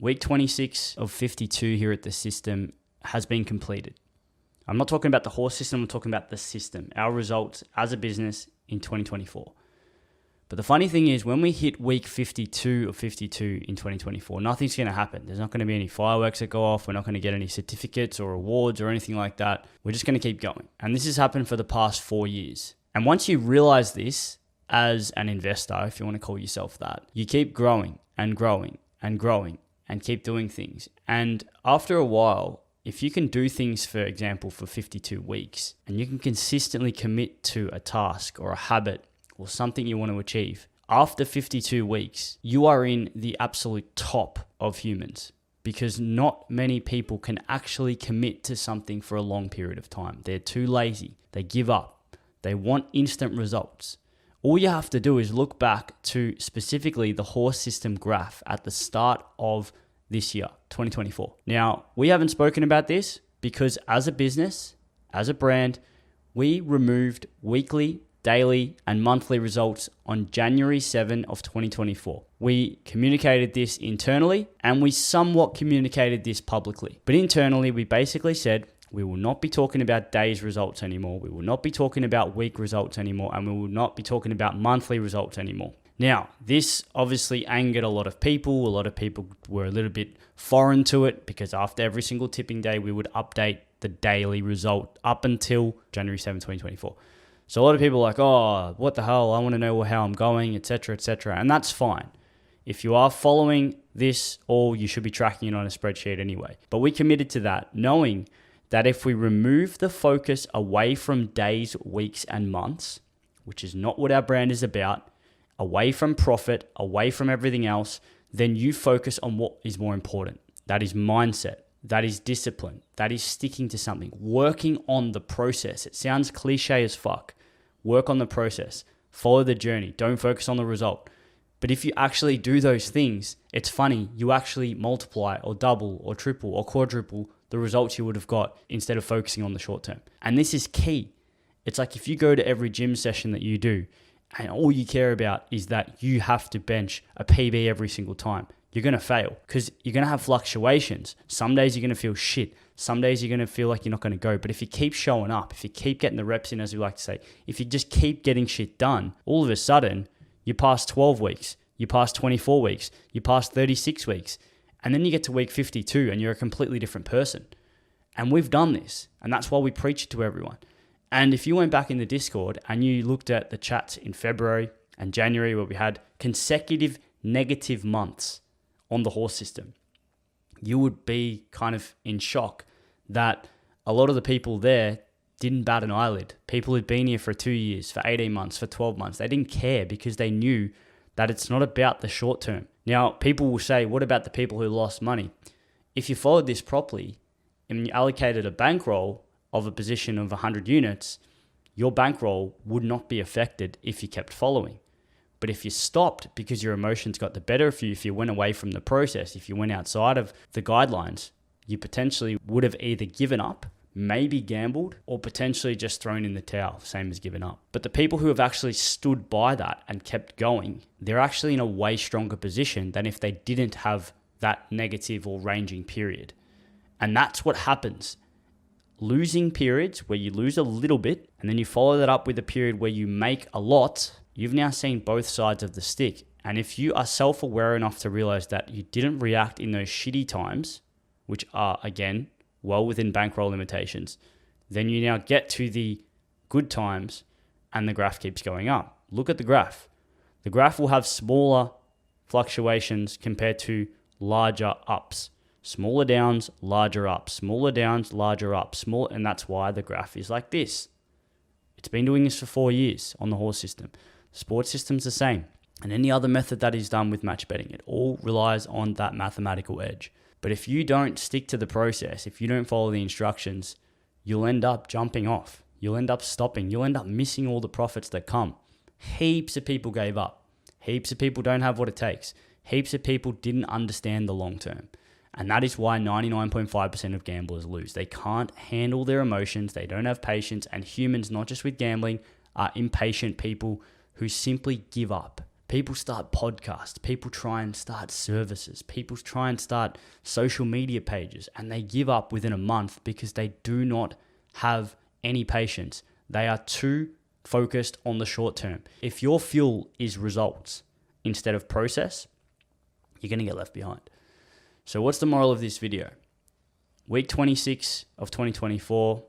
Week 26 of 52 here at the system has been completed. I'm not talking about the horse system, I'm talking about the system, our results as a business in 2024. But the funny thing is, when we hit week 52 of 52 in 2024, nothing's going to happen. There's not going to be any fireworks that go off. We're not going to get any certificates or awards or anything like that. We're just going to keep going. And this has happened for the past 4 years. And once you realize this as an investor, if you want to call yourself that, you keep growing and growing and growing and keep doing things. And after a while, if you can do things, for example, for 52 weeks, and you can consistently commit to a task or a habit or something you want to achieve, after 52 weeks, you are in the absolute top of humans, because not many people can actually commit to something for a long period of time. They're too lazy. They give up. They want instant results. All you have to do is look back to specifically the horse system graph at the start of this year, 2024. Now, we haven't spoken about this because as a business, as a brand, we removed weekly, daily, and monthly results on January 7 of 2024. We communicated this internally and we somewhat communicated this publicly. But internally, we basically said, we will not be talking about days results anymore. We will not be talking about week results anymore. And we will not be talking about monthly results anymore. Now, this obviously angered a lot of people. A lot of people were a little bit foreign to it because after every single tipping day, we would update the daily result up until January 7, 2024. So a lot of people are like, oh, what the hell? I want to know how I'm going, etc., etc. And that's fine. If you are following this, or you should be tracking it on a spreadsheet anyway. But we committed to that, knowing that if we remove the focus away from days, weeks, and months, which is not what our brand is about, away from profit, away from everything else, then you focus on what is more important. That is mindset. That is discipline. That is sticking to something. Working on the process. It sounds cliche as fuck. Work on the process. Follow the journey. Don't focus on the result. But if you actually do those things, it's funny. You actually multiply or double or triple or quadruple the results you would have got instead of focusing on the short term. And this is key. It's like if you go to every gym session that you do, and all you care about is that you have to bench a PB every single time, you're going to fail because you're going to have fluctuations. Some days you're going to feel shit. Some days you're going to feel like you're not going to go. But if you keep showing up, if you keep getting the reps in, as we like to say, if you just keep getting shit done, all of a sudden you pass 12 weeks, you pass 24 weeks, you pass 36 weeks, and then you get to week 52 and you're a completely different person. And we've done this, and that's why we preach it to everyone. And if you went back in the Discord and you looked at the chats in February and January where we had consecutive negative months on the horse system, you would be kind of in shock that a lot of the people there didn't bat an eyelid. People who'd been here for 2 years, for 18 months, for 12 months, they didn't care because they knew that it's not about the short term. Now, people will say, what about the people who lost money? If you followed this properly and you allocated a bankroll of a position of 100 units, your bankroll would not be affected if you kept following. But if you stopped because your emotions got the better of you, if you went away from the process, if you went outside of the guidelines, you potentially would have either given up, maybe gambled, or potentially just thrown in the towel, same as giving up. But the people who have actually stood by that and kept going, they're actually in a way stronger position than if they didn't have that negative or ranging period. And that's what happens. Losing periods where you lose a little bit and then you follow that up with a period where you make a lot, you've now seen both sides of the stick. And if you are self-aware enough to realize that you didn't react in those shitty times, which are, again, well within bankroll limitations, then you now get to the good times and the graph keeps going up. Look at the graph. The graph will have smaller fluctuations compared to larger ups. Smaller downs, larger ups. Smaller downs, larger ups. And that's why the graph is like this. It's been doing this for 4 years on the horse system. The sports system's the same. And any other method that is done with match betting, it all relies on that mathematical edge. But if you don't stick to the process, if you don't follow the instructions, you'll end up jumping off. You'll end up stopping. You'll end up missing all the profits that come. Heaps of people gave up. Heaps of people don't have what it takes. Heaps of people didn't understand the long term. And that is why 99.5% of gamblers lose. They can't handle their emotions. They don't have patience. And humans, not just with gambling, are impatient people who simply give up. People start podcasts, people try and start services, people try and start social media pages, and they give up within a month because they do not have any patience. They are too focused on the short term. If your fuel is results instead of process, you're going to get left behind. So what's the moral of this video? Week 26 of 2024,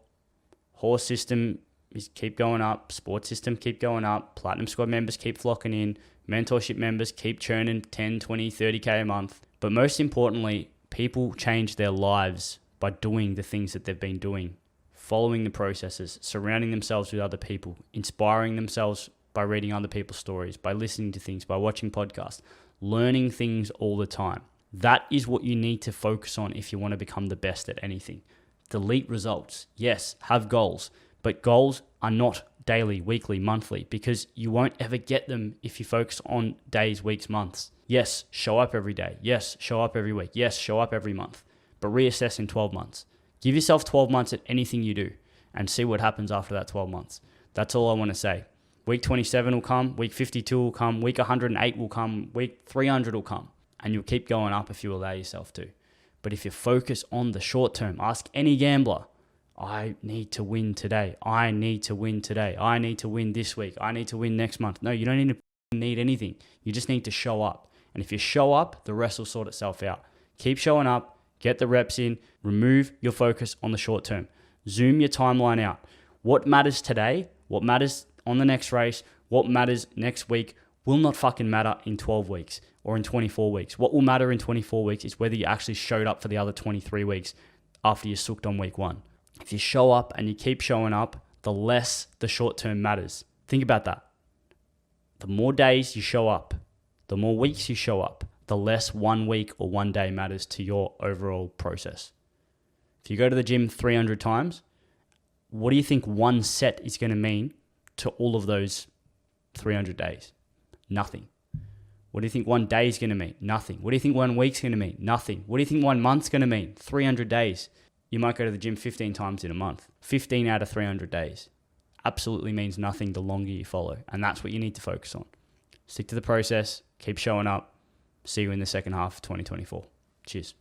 horse system is keep going up, sports system keep going up, Platinum Squad members keep flocking in, mentorship members keep churning 10, 20, 30K a month. But most importantly, people change their lives by doing the things that they've been doing, following the processes, surrounding themselves with other people, inspiring themselves by reading other people's stories, by listening to things, by watching podcasts, learning things all the time. That is what you need to focus on if you want to become the best at anything. Delete results. Yes, have goals, but goals are not daily, weekly, monthly, because you won't ever get them if you focus on days, weeks, months. Yes, show up every day. Yes, show up every week. Yes, show up every month, but reassess in 12 months. Give yourself 12 months at anything you do and see what happens after that 12 months. That's all I want to say. Week 27 will come, week 52 will come, week 108 will come, week 300 will come, and you'll keep going up if you allow yourself to. But if you focus on the short term, ask any gambler, I need to win today. I need to win today. I need to win this week. I need to win next month. No, you don't need anything. You just need to show up. And if you show up, the rest will sort itself out. Keep showing up, get the reps in, remove your focus on the short term. Zoom your timeline out. What matters today, what matters on the next race, what matters next week will not fucking matter in 12 weeks or in 24 weeks. What will matter in 24 weeks is whether you actually showed up for the other 23 weeks after you sucked on week 1. If you show up and you keep showing up, the less the short term matters. Think about that. The more days you show up, the more weeks you show up, the less 1 week or 1 day matters to your overall process. If you go to the gym 300 times, what do you think one set is going to mean to all of those 300 days? Nothing. What do you think 1 day is going to mean? Nothing. What do you think 1 week's going to mean? Nothing. What do you think 1 month's going to mean? 300 days. You might go to the gym 15 times in a month. 15 out of 300 days. Absolutely means nothing the longer you follow. And that's what you need to focus on. Stick to the process. Keep showing up. See you in the second half of 2024. Cheers.